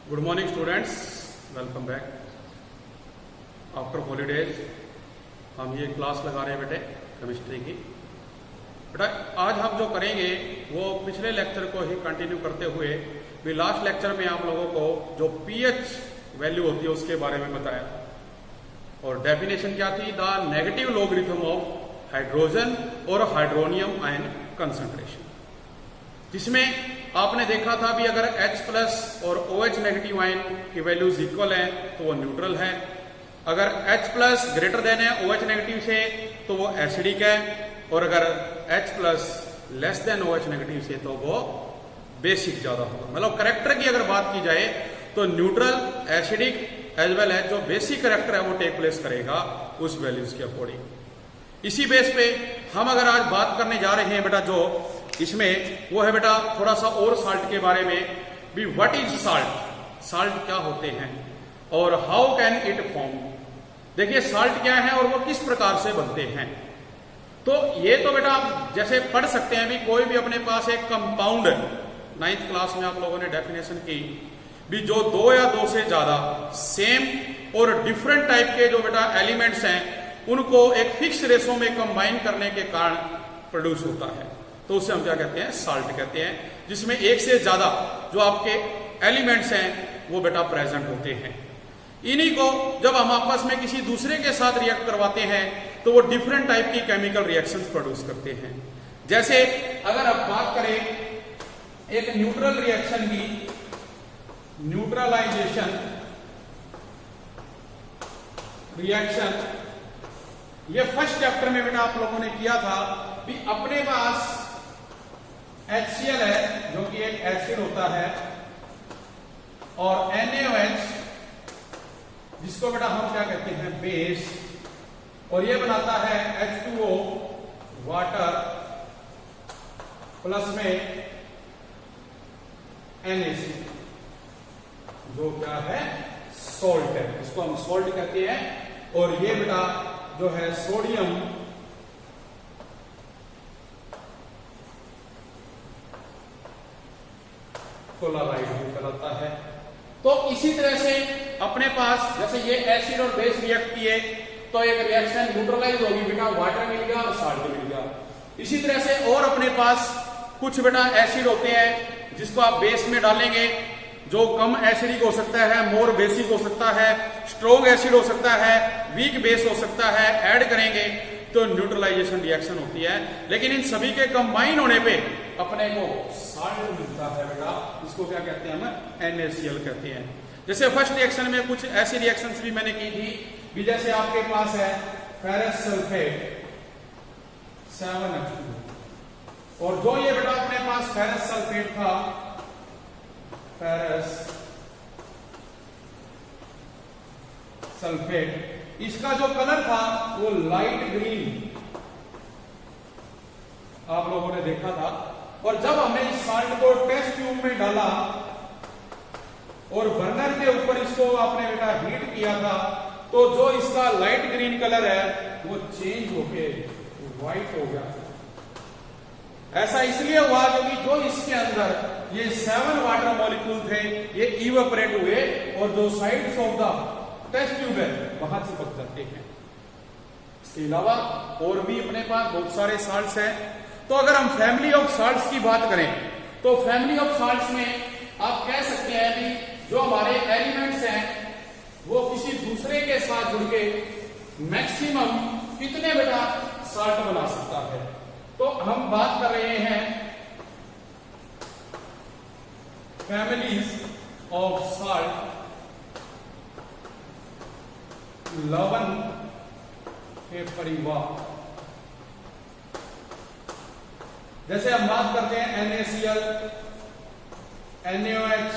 Good morning students, welcome back after holidays. हम ये class लगा रहे हैं बेटे केमिस्ट्री की। बेटा आज हम जो करेंगे वो पिछले लेक्चर को ही कंटिन्यू करते हुए भी लास्ट लेक्चर में आप लोगों को जो पीएच वैल्यू होती है उसके बारे में बताया और डेफिनेशन क्या थी, the negative logarithm of hydrogen और हाइड्रोनियम आयन कंसंट्रेशन, जिसमें आपने देखा था भी अगर H प्लस और OH नेगेटिव आयन की वैल्यूज इक्वल है तो वो न्यूट्रल है, अगर H प्लस ग्रेटर देन है OH नेगेटिव से तो वो एसिडिक है, और अगर H plus less than OH negative से तो वो बेसिक ज्यादा होगा। मतलब करेक्टर की अगर बात की जाए तो neutral, acidic as well as जो बेसिक करेक्टर है वो टेक प्लेस करेगा उस वैल्यूज के अकॉर्डिंग। इसी बेस पे हम अगर आज बात करने जा रहे हैं बेटा जो इसमें वो है बेटा थोड़ा सा और साल्ट के बारे में भी। व्हाट इज साल्ट, साल्ट क्या होते हैं और हाउ कैन इट फॉर्म। देखिए साल्ट क्या है और वो किस प्रकार से बनते हैं। तो ये तो बेटा आप जैसे पढ़ सकते हैं भी, कोई भी अपने पास एक कंपाउंड 9th क्लास में आप लोगों ने डेफिनेशन की भी, जो दो या दो से ज्यादा सेम और डिफरेंट टाइप के जो बेटा एलिमेंट्स हैं उनको एक फिक्स रेशो में कंबाइन करने के कारण प्रोड्यूस होता है, तो उसे हम क्या कहते हैं, साल्ट कहते हैं। जिसमें एक से ज्यादा जो आपके एलिमेंट्स हैं वो बेटा प्रेजेंट होते हैं। इन्हीं को जब हम आपस में किसी दूसरे के साथ रिएक्ट करवाते हैं तो वो डिफरेंट टाइप की केमिकल रिएक्शंस प्रोड्यूस करते हैं। जैसे अगर आप बात करें एक न्यूट्रल रिएक्शन की, न्यूट्रलाइजेशन रिएक्शन, ये फर्स्ट चैप्टर में बेटा आप लोगों ने किया था भी। अपने पास HCl है जो कि एक एसिड होता है, और NaOH जिसको बेटा हम क्या कहते हैं, बेस, और ये बनाता है H2O वाटर प्लस में NaC जो क्या है, सॉल्ट है, इसको हम सॉल्ट कहते हैं। और ये बेटा जो है सोडियम क्लोराइड कहलाता है। तो इसी तरह से अपने पास जैसे ये एसिड और बेस रिएक्ट किए तो एक रिएक्शन न्यूट्रलाइज होगी बेटा, वाटर मिल गया और साल्ट मिल गया। इसी तरह से और अपने पास कुछ बेटा एसिड होते हैं जिसको आप बेस में डालेंगे, जो कम एसिडिक हो सकता है, मोर बेसिक हो सकता है, स्ट्रॉन्ग एसिड हो सकता है, वीक बेस हो सकता है, ऐड करेंगे तो न्यूट्रलाइजेशन रिएक्शन होती है। लेकिन इन सभी के कंबाइन होने पे अपने को साल्ट मिलता है बेटा, इसको क्या कहते हैं, हम NaCl कहते हैं। जैसे फर्स्ट रिएक्शन में कुछ ऐसी रिएक्शंस भी मैंने की थी भी, जैसे आपके पास है फेरस सल्फेट 7H2, और जो ये बेटा अपने पास फेरस सल्फेट था, फेरस सल्फेट, इसका जो कलर था वो लाइट ग्रीन आप लोगों ने देखा था। और जब हमने इस साल्ट को टेस्ट ट्यूब में डाला और बर्नर के ऊपर इसको आपने बेटा हीट किया था, तो जो इसका लाइट ग्रीन कलर है वो चेंज होके व्हाइट हो गया। ऐसा इसलिए हुआ क्योंकि जो इसके अंदर ये 7 वाटर मॉलिक्यूल थे ये इवेपोरेट हुए और जो sides of the test tube है वहां चिपक जाते हैं। इसके अलावा और भी अपने पास बहुत सारे साल्ट्स हैं। तो अगर हम फैमिली ऑफ साल्ट्स की बात करें तो फैमिली ऑफ साल्ट्स में आप कह सकते हैं कि जो हमारे एलिमेंट्स हैं वो किसी दूसरे के साथ जुड़ के मैक्सिमम कितने बेटा साल्ट बना सकता है। तो हम बात कर रहे हैं फैमिलीज ऑफ साल्ट, लवण के परिवार। जैसे हम बात करते हैं NaCl, NaOH,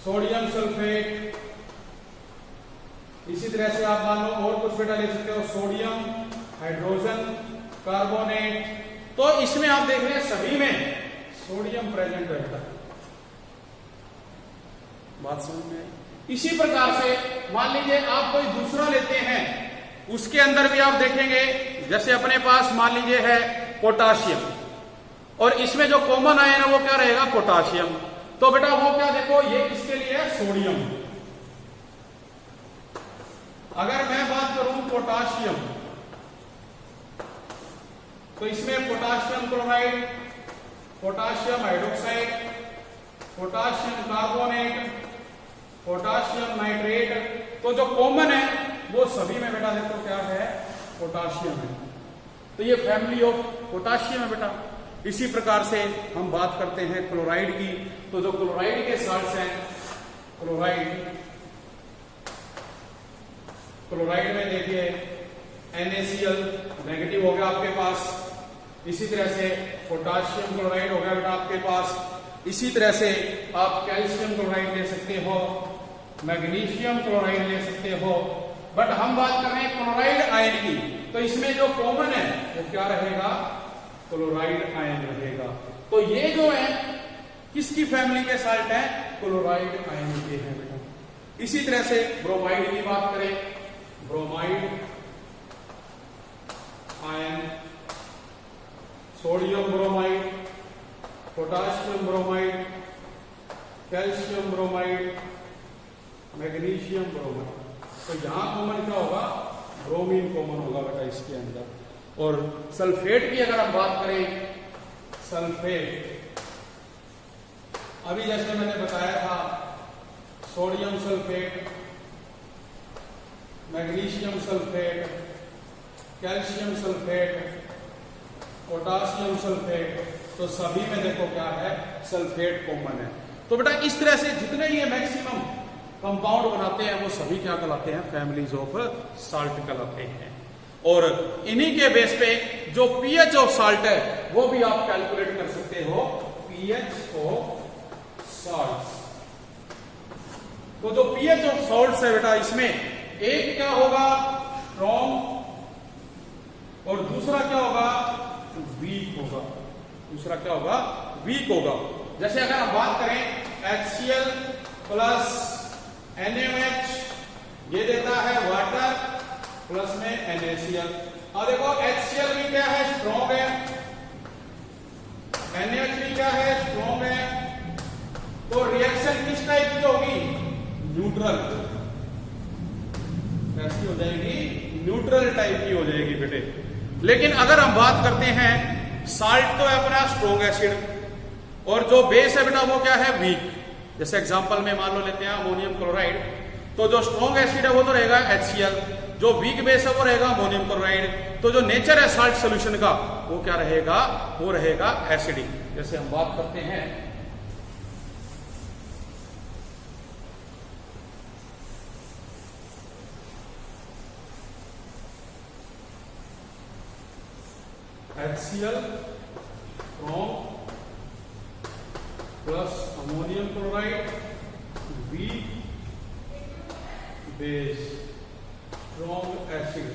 सोडियम सल्फेट, इसी तरह से आप मान लो और कुछ बेटा ले सकते हो, सोडियम हाइड्रोजन कार्बोनेट। तो इसमें आप देख रहे हैं सभी में सोडियम प्रेजेंट रहता है। बात समझ में? इसी प्रकार से मान लीजिए आप कोई दूसरा लेते हैं, उसके अंदर भी आप देखेंगे जैसे अपने पास मान लीजिए है पोटाशियम, और इसमें जो कॉमन आयन है वो क्या रहेगा, पोटाशियम। तो बेटा वो क्या, देखो ये किसके लिए है, सोडियम। अगर मैं बात करूं पोटाशियम, तो इसमें potassium chloride, potassium hydroxide, potassium carbonate, potassium nitrate, तो जो कॉमन है वो सभी में बेटा देखो क्या है, पोटाशियम है। तो ये फैमिली ऑफ पोटाशियम है बेटा। इसी प्रकार से हम बात करते हैं क्लोराइड की, तो जो क्लोराइड के साल्ट्स हैं, क्लोराइड में देखिए NaCl नेगेटिव हो गया आपके पास, इसी तरह से पोटाशियम क्लोराइड हो गया बेटा आपके पास, इसी तरह से आप कैल्शियम क्लोराइड ले सकते हो, मैग्नीशियम क्लोराइड ले सकते हो। बट हम बात कर रहे हैं क्लोराइड आयन की, तो इसमें जो कॉमन है वो क्या रहेगा, क्लोराइड आयन रहेगा। तो ये जो है किसकी फैमिली के साल्ट है, क्लोराइड आयन के हैं बेटा। इसी तरह से ब्रोमाइड की बात करें, bromide ion, sodium bromide, potassium bromide, calcium bromide, magnesium bromide. तो यहां कॉमन क्या होगा, ब्रोमीन कॉमन होगा बेटा इसके अंदर। और सल्फेट की अगर हम बात करें, सल्फेट अभी जैसे मैंने बताया था, sodium sulphate, magnesium sulphate, calcium sulphate, potassium sulphate, तो सभी में देखो क्या है, सल्फेट कॉमन है। तो बेटा इस तरह से जितने ये मैक्सिमम कंपाउंड बनाते हैं वो सभी क्या कहलाते हैं, फैमिलीज ऑफ साल्ट कहलाते हैं। और इन्हीं के बेस पे जो पीएच ऑफ साल्ट है वो भी आप कैलकुलेट कर सकते हो, पीएच ऑफ साल्ट। तो जो पीएच ऑफ सॉल्ट्स है बेटा, इसमें एक क्या होगा, स्ट्रॉन्ग, और दूसरा क्या होगा, वीक होगा। दूसरा क्या होगा, वीक होगा। जैसे अगर हम बात करें HCl प्लस NaOH, ये देता है वाटर, प्लस में NaCl। और देखो HCl भी क्या है, स्ट्रॉन्ग है, NaOH भी क्या है, स्ट्रॉन्ग है। तो रिएक्शन किस टाइप की होगी, न्यूट्रल। कैसी हो जाएगी, न्यूट्रल टाइप की हो जाएगी बेटे। लेकिन अगर हम बात करते हैं, साल्ट तो है अपना स्ट्रॉन्ग एसिड, और जो बेस है बेटा वो क्या है, वीक। जैसे एग्जांपल में मान लो लेते हैं अमोनियम क्लोराइड, तो जो स्ट्रॉन्ग एसिड है वो तो रहेगा HCl, जो वीक बेस है वो रहेगा अमोनियम क्लोराइड। तो जो नेचर है साल्ट सोल्यूशन का वो क्या रहेगा, वो रहेगा एसिडिक। जैसे हम बात करते हैं HCl strong plus ammonium chloride, weak base, strong acid.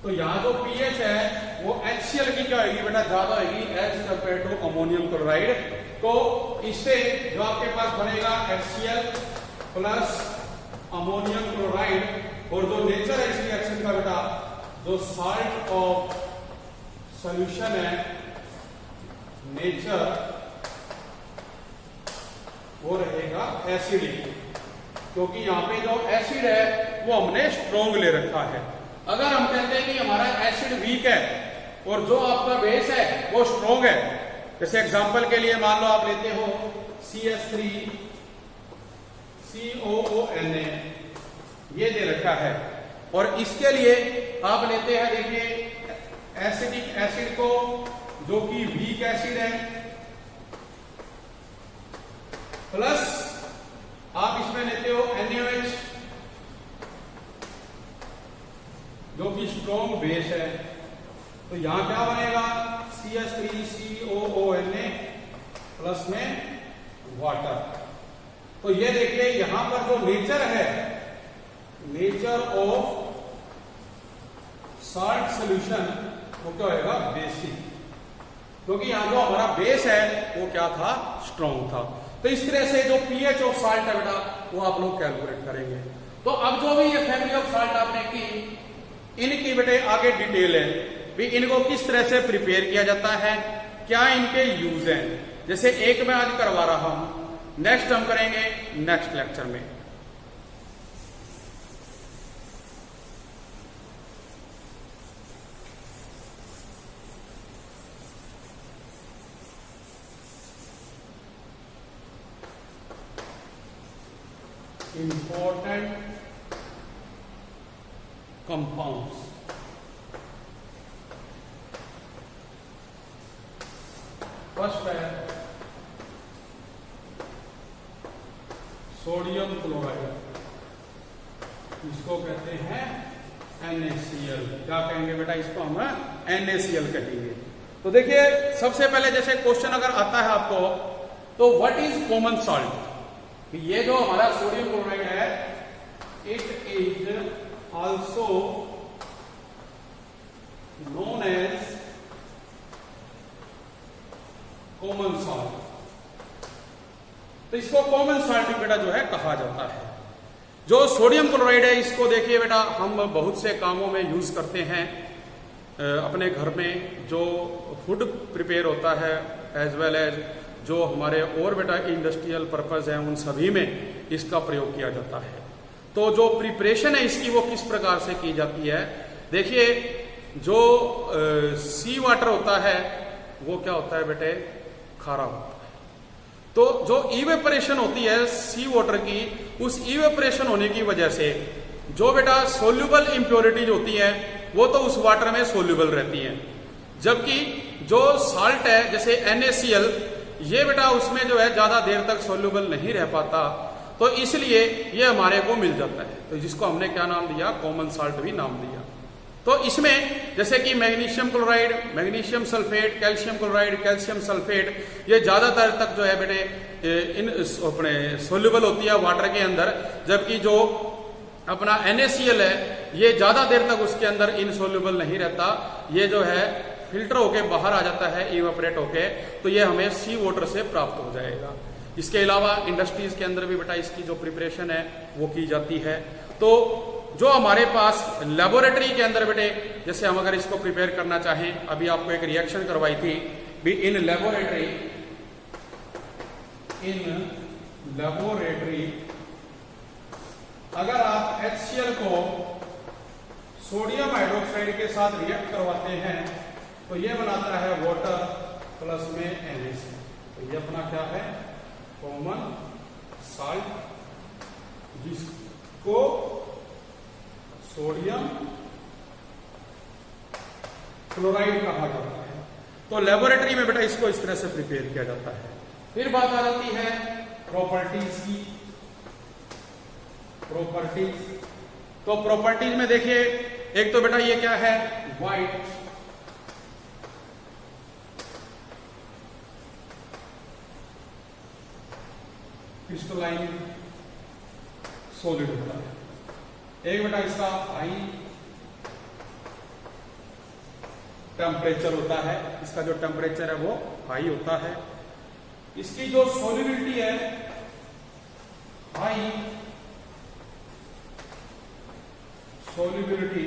तो यहां जो पीएच है वो HCl की क्या होगी बेटा, ज्यादा होगी as compare to ammonium chloride. तो इससे जो आपके पास बनेगा HCl प्लस अमोनियम क्लोराइड, और जो नेचर है इस रिएक्शन का बेटा, जो साल्ट ऑफ सॉल्यूशन है, नेचर वो रहेगा एसिडिक, क्योंकि यहां पे जो एसिड है वो हमने स्ट्रॉन्ग ले रखा है। अगर हम कहते हैं कि हमारा एसिड वीक है और जो आपका बेस है वो स्ट्रॉन्ग है, जैसे एग्जांपल के लिए मान लो आप लेते हो CH3COONA, ये दे रखा है, और इसके लिए आप लेते हैं देखिए एसिडिक एसिड को, जो कि वीक एसिड है, प्लस आप इसमें लेते हो NaOH, जो कि स्ट्रॉन्ग बेस है। तो यहां क्या बनेगा, CH3COONA प्लस में वाटर। तो ये देखिए यहां पर जो नेचर है, नेचर ऑफ साल्ट सॉल्यूशन, वो क्या होगा, बेसिक, क्योंकि यहां जो हमारा बेस है वो क्या था, स्ट्रॉन्ग था। तो इस तरह से जो पीएच ऑफ साल्ट है बेटा वो आप लोग कैलकुलेट करेंगे। तो अब जो भी ये फैमिली ऑफ साल्ट आपने की, इनकी बेटे आगे डिटेल है भी, इनको किस तरह से प्रिपेयर किया जाता है, क्या इनके यूज हैं। जैसे एक मैं आज करवा रहा हूं, नेक्स्ट हम करेंगे नेक्स्ट लेक्चर में। Important compounds। फर्स्ट है सोडियम क्लोराइड, इसको कहते हैं NaCl। क्या कहेंगे बेटा, इसको हम NaCl कहेंगे। तो देखिए सबसे पहले जैसे क्वेश्चन अगर आता है आपको, तो व्हाट इज कॉमन सॉल्ट। ये जो हमारा सोडियम क्लोराइड है, it is also known as common salt. तो इसको कॉमन सॉल्ट बेटा जो है कहा जाता है। जो सोडियम क्लोराइड है, इसको देखिए बेटा हम बहुत से कामों में यूज करते हैं अपने घर में, जो फूड प्रिपेयर होता है एज वेल एज जो हमारे और बेटा इंडस्ट्रियल पर्पस है, उन सभी में इसका प्रयोग किया जाता है। तो जो प्रिपरेशन है इसकी वो किस प्रकार से की जाती है, देखिए जो सी वाटर होता है वो क्या होता है बेटे, खारा होता है। तो जो इवेपोरेशन होती है सी वाटर की, उस इवेपोरेशन होने की वजह से जो बेटा सोल्यूबल इंप्योरिटीज होती है वो तो उस वाटर में सोल्यूबल रहती हैं, जबकि जो साल्ट है जैसे NaCl, ये बेटा उसमें जो है ज्यादा देर तक सोल्यूबल नहीं रह पाता, तो इसलिए ये हमारे को मिल जाता है। तो जिसको हमने क्या नाम दिया, कॉमन साल्ट भी नाम दिया। तो इसमें जैसे कि magnesium chloride, magnesium sulphate, calcium chloride, calcium sulphate, ये ज्यादातर तक जो है बेटे इन अपने सोल्यूबल होती है वाटर के अंदर, जबकि जो अपना NaCl है ये ज्यादा देर तक उसके अंदर इनसोल्यूबल नहीं रहता, ये जो है फिल्टर होके बाहर आ जाता है इवेपोरेट होके, तो ये हमें सी वाटर से प्राप्त हो जाएगा। इसके अलावा इंडस्ट्रीज के अंदर भी बेटा इसकी जो प्रिपरेशन है वो की जाती है। तो जो हमारे पास लेबोरेटरी के अंदर बेटे, जैसे हम अगर इसको प्रिपेयर करना चाहें, अभी आपको एक रिएक्शन करवाई थी भी इन लेबोरेटरी अगर आप HCl को सोडियम हाइड्रोक्साइड के साथ रिएक्ट करवाते हैं तो ये बनाता है वाटर प्लस में NaCl। तो ये अपना क्या है, कॉमन साल्ट, जिसको सोडियम क्लोराइड कहा जाता है। तो लेबोरेटरी में बेटा इसको इस तरह से प्रिपेयर किया जाता है। फिर बात आ जाती है प्रॉपर्टीज की। प्रॉपर्टीज, तो प्रॉपर्टीज में देखिए एक तो बेटा ये क्या है, व्हाइट, क्रिस्टलाइन सॉलिड होता है। एक बेटा इसका हाई टेम्परेचर होता है, इसका जो टेम्परेचर है वो हाई होता है। इसकी जो सॉल्युबिलिटी है high solubility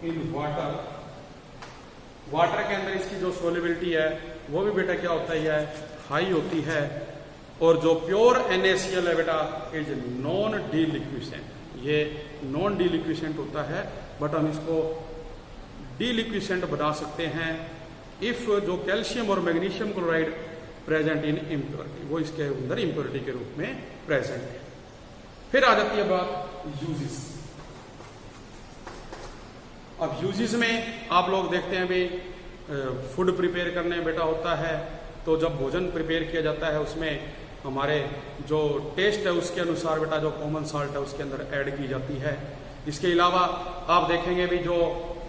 in water, water के अंदर इसकी जो सॉल्युबिलिटी है वो भी बेटा क्या होता है, हाई होती है। और जो प्योर NaCl है बेटा इज नॉन डीलिक्विसेंट, ये नॉन डीलिक्विसेंट होता है, बट हम इसको डीलिक्विसेंट बना सकते हैं इफ जो कैल्शियम और magnesium chloride present in impurity, वो इसके अंदर इम्प्योरिटी के रूप में प्रेजेंट है। फिर आ जाती है बात यूजेस। अब यूजेस में आप लोग देखते हैं भाई फूड प्रिपेयर करने बेटा होता है, तो जब भोजन प्रिपेयर किया जाता है उसमें हमारे जो टेस्ट है उसके अनुसार बेटा जो कॉमन साल्ट है उसके अंदर ऐड की जाती है। इसके अलावा आप देखेंगे भी जो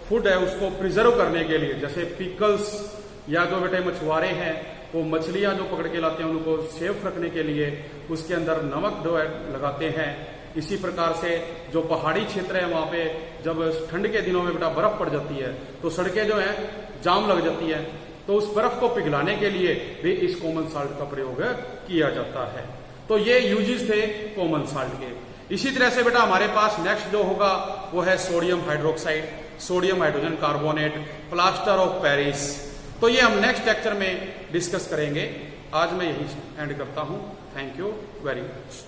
फूड है उसको प्रिजर्व करने के लिए, जैसे पिकल्स या जो बेटे मछुआरे हैं वो मछलियां जो पकड़ के लाते हैं उनको सेफ रखने के लिए उसके अंदर नमक जो है लगाते हैं। इसी प्रकार से जो पहाड़ी क्षेत्र है वहां पे जब ठंड के दिनों में बेटा बर्फ पड़ जाती है तो सड़कें जो है जाम लग जाती है, तो उस बर्फ को पिघलाने के लिए भी इस कॉमन साल्ट का प्रयोग किया जाता है। तो ये यूजेस थे कॉमन साल्ट के। इसी तरह से बेटा हमारे पास नेक्स्ट जो होगा वो है sodium hydroxide, sodium hydrogen carbonate, plaster of Paris. तो ये हम नेक्स्ट लेक्चर में डिस्कस करेंगे। आज मैं यही एंड करता हूं। Thank you very much.